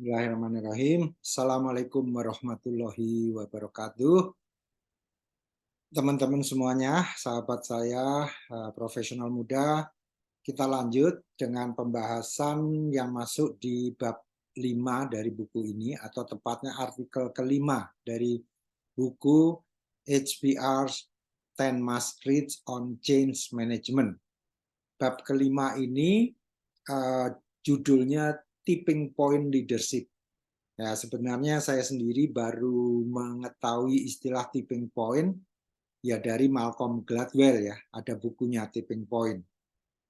Bismillahirrahmanirrahim. Assalamualaikum warahmatullahi wabarakatuh. Teman-teman semuanya, sahabat saya, profesional muda, kita lanjut dengan pembahasan yang masuk di bab 5 dari buku ini, atau tepatnya artikel kelima dari buku HBR 10 Must Reads on Change Management. Bab kelima ini judulnya Tipping Point Leadership. Ya, sebenarnya saya sendiri baru mengetahui istilah tipping point ya dari Malcolm Gladwell ya. Ada bukunya Tipping Point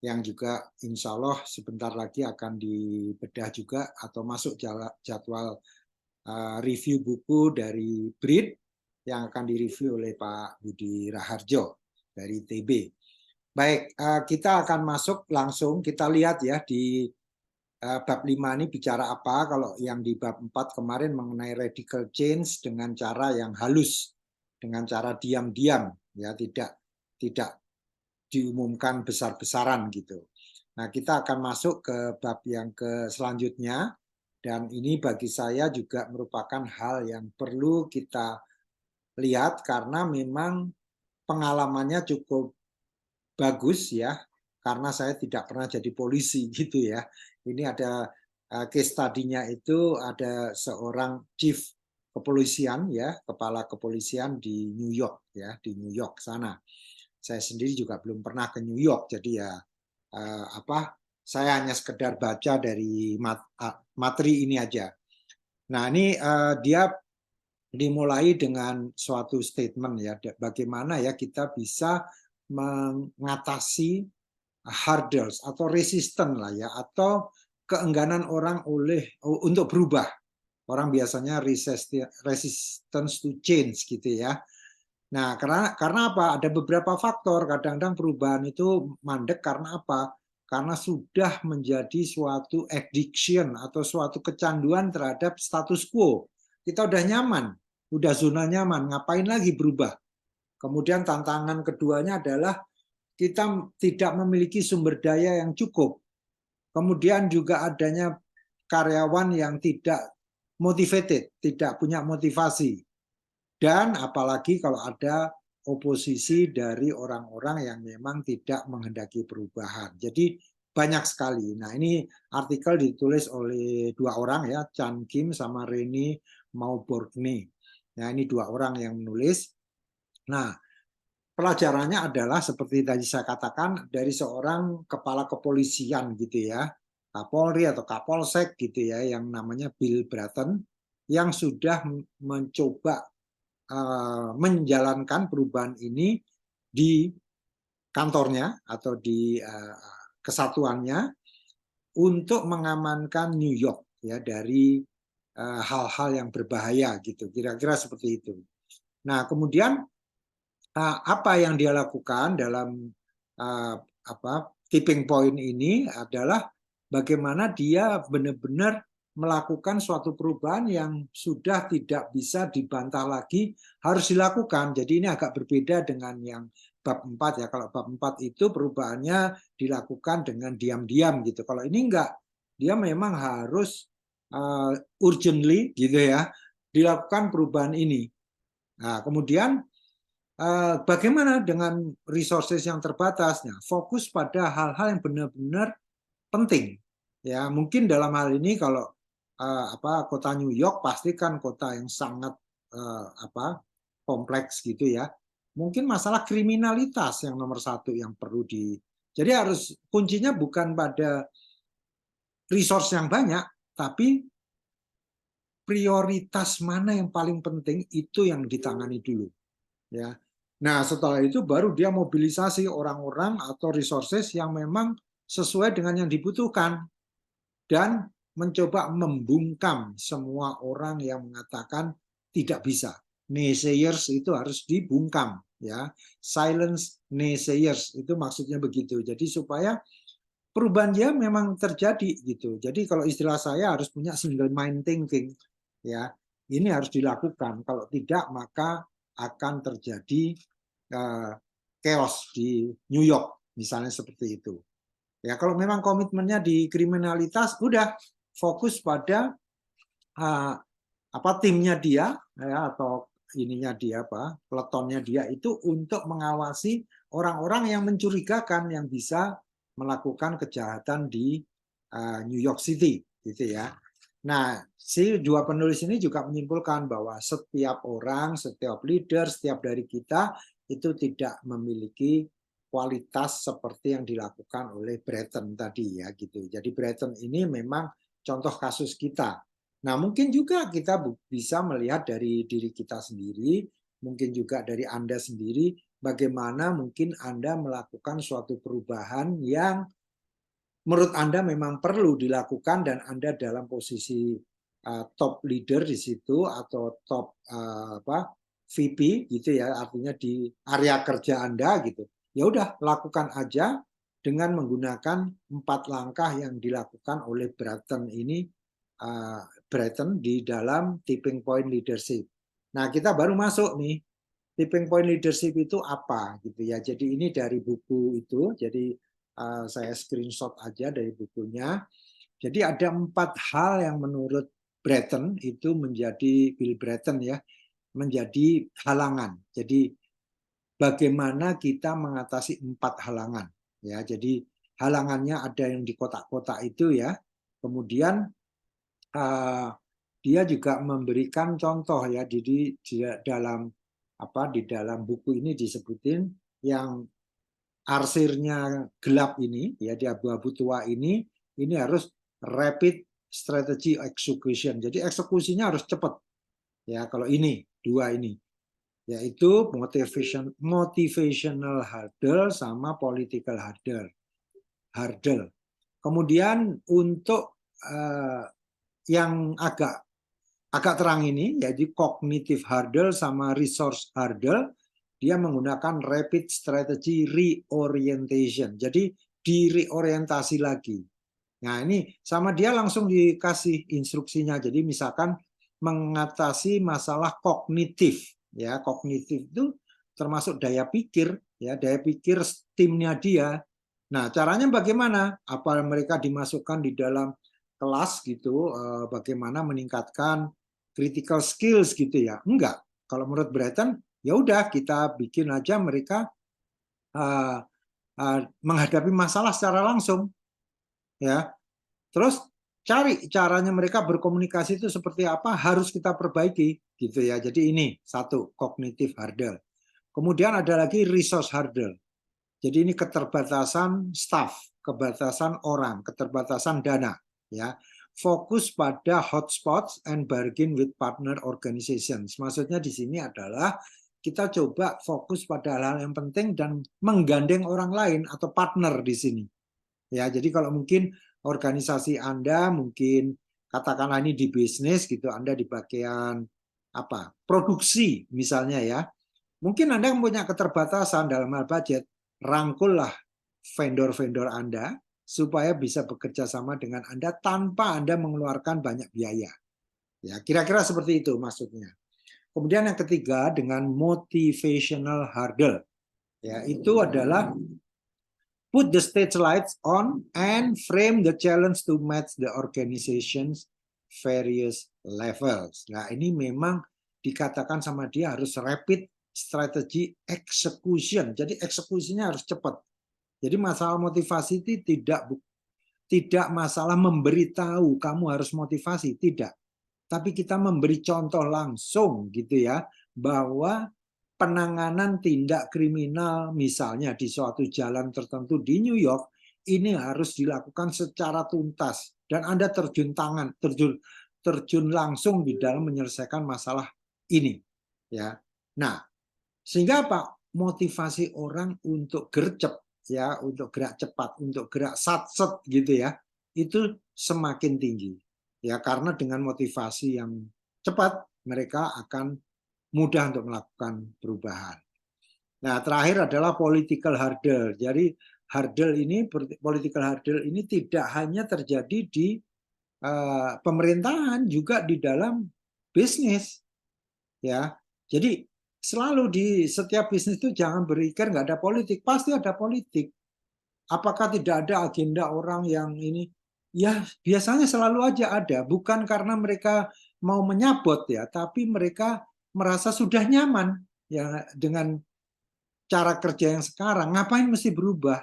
yang juga insya Allah sebentar lagi akan dibedah juga atau masuk jadwal review buku dari BRID yang akan direview oleh Pak Budi Raharjo dari TB. Baik, kita akan masuk langsung, kita lihat ya di bab 5 ini bicara apa. Kalau yang di bab 4 kemarin mengenai radical change dengan cara yang halus, dengan cara diam-diam, ya tidak diumumkan besar-besaran gitu. Nah, kita akan masuk ke bab yang selanjutnya, dan ini bagi saya juga merupakan hal yang perlu kita lihat karena memang pengalamannya cukup bagus ya, karena saya tidak pernah jadi polisi gitu ya. Ini ada case study-nya itu ada seorang chief kepolisian ya, kepala kepolisian di New York ya, di New York sana. Saya sendiri juga belum pernah ke New York, jadi ya saya hanya sekedar baca dari materi ini aja. Nah, ini dia dimulai dengan suatu statement ya, bagaimana ya kita bisa mengatasi hurdles atau resisten lah ya, atau keengganan orang untuk berubah. Orang biasanya resistance to change gitu ya. Nah, karena apa? Ada beberapa faktor. Kadang-kadang perubahan itu mandek karena apa? Karena sudah menjadi suatu addiction atau suatu kecanduan terhadap status quo. Kita udah nyaman, udah zona nyaman, ngapain lagi berubah? Kemudian tantangan keduanya adalah kita tidak memiliki sumber daya yang cukup. Kemudian juga adanya karyawan yang tidak motivated, tidak punya motivasi. Dan apalagi kalau ada oposisi dari orang-orang yang memang tidak menghendaki perubahan. Jadi banyak sekali. Nah, ini artikel ditulis oleh dua orang ya, Chan Kim sama Reni Mauborgne. Nah, ini dua orang yang menulis. Nah, pelajarannya adalah seperti tadi saya katakan dari seorang kepala kepolisian gitu ya, Kapolri atau Kapolsek gitu ya, yang namanya Bill Bratton, yang sudah mencoba menjalankan perubahan ini di kantornya atau di kesatuannya untuk mengamankan New York ya dari hal-hal yang berbahaya gitu, kira-kira seperti itu. Nah, kemudian apa yang dia lakukan dalam tipping point ini adalah bagaimana dia benar-benar melakukan suatu perubahan yang sudah tidak bisa dibantah lagi, harus dilakukan. Jadi ini agak berbeda dengan yang bab 4 ya. Kalau bab 4 itu perubahannya dilakukan dengan diam-diam gitu. Kalau ini enggak, dia memang harus urgently gitu ya, dilakukan perubahan ini. Nah, kemudian bagaimana dengan resources yang terbatas? Nah, fokus pada hal-hal yang benar-benar penting. Ya, mungkin dalam hal ini kalau kota New York pasti kan kota yang sangat kompleks gitu ya. Mungkin masalah kriminalitas yang nomor satu yang perlu jadi harus kuncinya bukan pada resource yang banyak, tapi prioritas mana yang paling penting itu yang ditangani dulu. Ya. Nah, setelah itu baru dia mobilisasi orang-orang atau resources yang memang sesuai dengan yang dibutuhkan dan mencoba membungkam semua orang yang mengatakan tidak bisa. Naysayers itu harus dibungkam ya. Silence naysayers itu maksudnya begitu. Jadi supaya perubahan dia memang terjadi gitu. Jadi kalau istilah saya harus punya single mind thinking ya. Ini harus dilakukan. Kalau tidak maka akan terjadi chaos di New York misalnya seperti itu. Ya kalau memang komitmennya di kriminalitas udah fokus pada timnya dia ya, atau ininya dia peletonnya dia itu untuk mengawasi orang-orang yang mencurigakan yang bisa melakukan kejahatan di New York City gitu ya. Nah, si dua penulis ini juga menyimpulkan bahwa setiap orang, setiap leader, setiap dari kita itu tidak memiliki kualitas seperti yang dilakukan oleh Brereton tadi ya gitu. Jadi Brereton ini memang contoh kasus kita. Nah, mungkin juga kita bisa melihat dari diri kita sendiri, mungkin juga dari Anda sendiri, bagaimana mungkin Anda melakukan suatu perubahan yang menurut Anda memang perlu dilakukan dan Anda dalam posisi top leader di situ atau top VP gitu ya, artinya di area kerja Anda gitu. Ya udah lakukan aja dengan menggunakan 4 langkah yang dilakukan oleh Brereton ini, Brereton di dalam tipping point leadership. Nah, kita baru masuk nih, tipping point leadership itu apa gitu ya. Jadi ini dari buku itu, jadi saya screenshot aja dari bukunya. Jadi ada 4 hal yang menurut Brereton itu menjadi Bill Brereton ya, menjadi halangan. Jadi bagaimana kita mengatasi 4 halangan ya. Jadi halangannya ada yang di kotak-kotak itu ya. Kemudian dia juga memberikan contoh ya. Jadi di dalam buku ini disebutin yang arsirnya gelap ini ya, di abu-abu tua ini harus rapid strategy execution. Jadi eksekusinya harus cepat ya. Kalau ini dua ini yaitu motivational hurdle sama political hurdle. Kemudian untuk yang agak terang ini yaitu cognitive hurdle sama resource hurdle, dia menggunakan rapid strategy reorientation. Jadi direorientasi lagi. Nah, ini sama dia langsung dikasih instruksinya. Jadi misalkan mengatasi masalah kognitif ya. Kognitif itu termasuk daya pikir ya, daya pikir timnya dia. Nah, caranya bagaimana? Apa mereka dimasukkan di dalam kelas gitu, bagaimana meningkatkan critical skills gitu ya? Enggak. Kalau menurut Brereton, ya udah kita bikin aja mereka menghadapi masalah secara langsung ya. Terus cari caranya mereka berkomunikasi itu seperti apa, harus kita perbaiki gitu ya. Jadi ini satu, cognitive hurdle. Kemudian ada lagi resource hurdle. Jadi ini keterbatasan staff, keterbatasan orang, keterbatasan dana ya. Fokus pada hotspots and bargain with partner organizations. Maksudnya di sini adalah kita coba fokus pada hal-hal yang penting dan menggandeng orang lain atau partner di sini. Ya, jadi kalau mungkin organisasi Anda mungkin katakanlah ini di bisnis gitu, Anda di bagian produksi misalnya ya. Mungkin Anda punya keterbatasan dalam hal budget, rangkullah vendor-vendor Anda supaya bisa bekerja sama dengan Anda tanpa Anda mengeluarkan banyak biaya. Ya, kira-kira seperti itu maksudnya. Kemudian yang ketiga dengan motivational hurdle. Ya, itu adalah put the stage lights on and frame the challenge to match the organization's various levels. Nah, ini memang dikatakan sama dia harus rapid strategy execution. Jadi eksekusinya harus cepat. Jadi masalah motivasi itu tidak masalah memberitahu kamu harus motivasi, tidak. Tapi kita memberi contoh langsung gitu ya, bahwa penanganan tindak kriminal misalnya di suatu jalan tertentu di New York ini harus dilakukan secara tuntas dan Anda terjun langsung di dalam menyelesaikan masalah ini ya. Nah, sehingga apa? Motivasi orang untuk gercep ya, untuk gerak cepat, untuk gerak satset gitu ya, itu semakin tinggi ya, karena dengan motivasi yang cepat mereka akan mudah untuk melakukan perubahan. Nah, terakhir adalah political hurdle. Jadi political hurdle ini tidak hanya terjadi di pemerintahan, juga di dalam bisnis. Ya, jadi selalu di setiap bisnis itu jangan berpikir nggak ada politik, pasti ada politik. Apakah tidak ada agenda orang yang ini? Ya, biasanya selalu aja ada. Bukan karena mereka mau menyabot ya, tapi mereka merasa sudah nyaman ya dengan cara kerja yang sekarang. Ngapain mesti berubah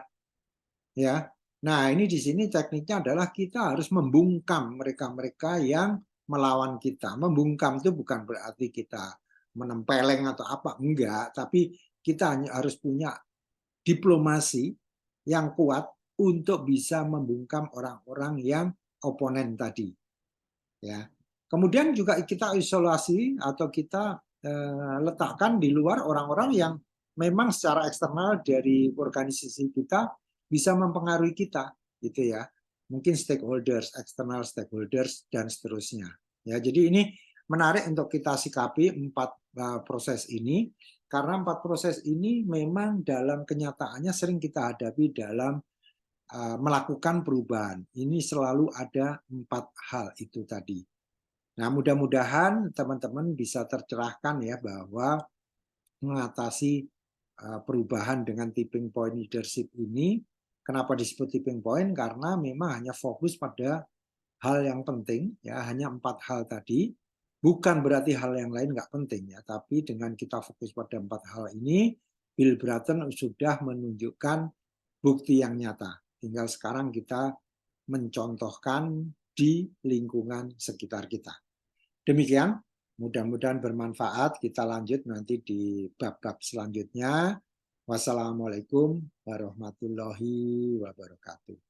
ya? Nah, ini di sini tekniknya adalah kita harus membungkam mereka-mereka yang melawan kita. Membungkam itu bukan berarti kita menempeleng atau apa, enggak, tapi kita harus punya diplomasi yang kuat untuk bisa membungkam orang-orang yang oponen tadi. Ya. Kemudian juga kita isolasi atau kita letakkan di luar orang-orang yang memang secara eksternal dari organisasi kita bisa mempengaruhi kita, gitu ya. Mungkin stakeholders, external stakeholders dan seterusnya. Ya, jadi ini menarik untuk kita sikapi 4 proses ini karena 4 proses ini memang dalam kenyataannya sering kita hadapi dalam melakukan perubahan. Ini selalu ada 4 hal itu tadi. Nah, mudah-mudahan teman-teman bisa tercerahkan ya bahwa mengatasi perubahan dengan tipping point leadership ini. Kenapa disebut tipping point? Karena memang hanya fokus pada hal yang penting, ya hanya 4 hal tadi. Bukan berarti hal yang lain nggak penting ya, tapi dengan kita fokus pada 4 hal ini, Bill Bratton sudah menunjukkan bukti yang nyata. Tinggal sekarang kita mencontohkan di lingkungan sekitar kita. Demikian, mudah-mudahan bermanfaat. Kita lanjut nanti di bab-bab selanjutnya. Wassalamualaikum warahmatullahi wabarakatuh.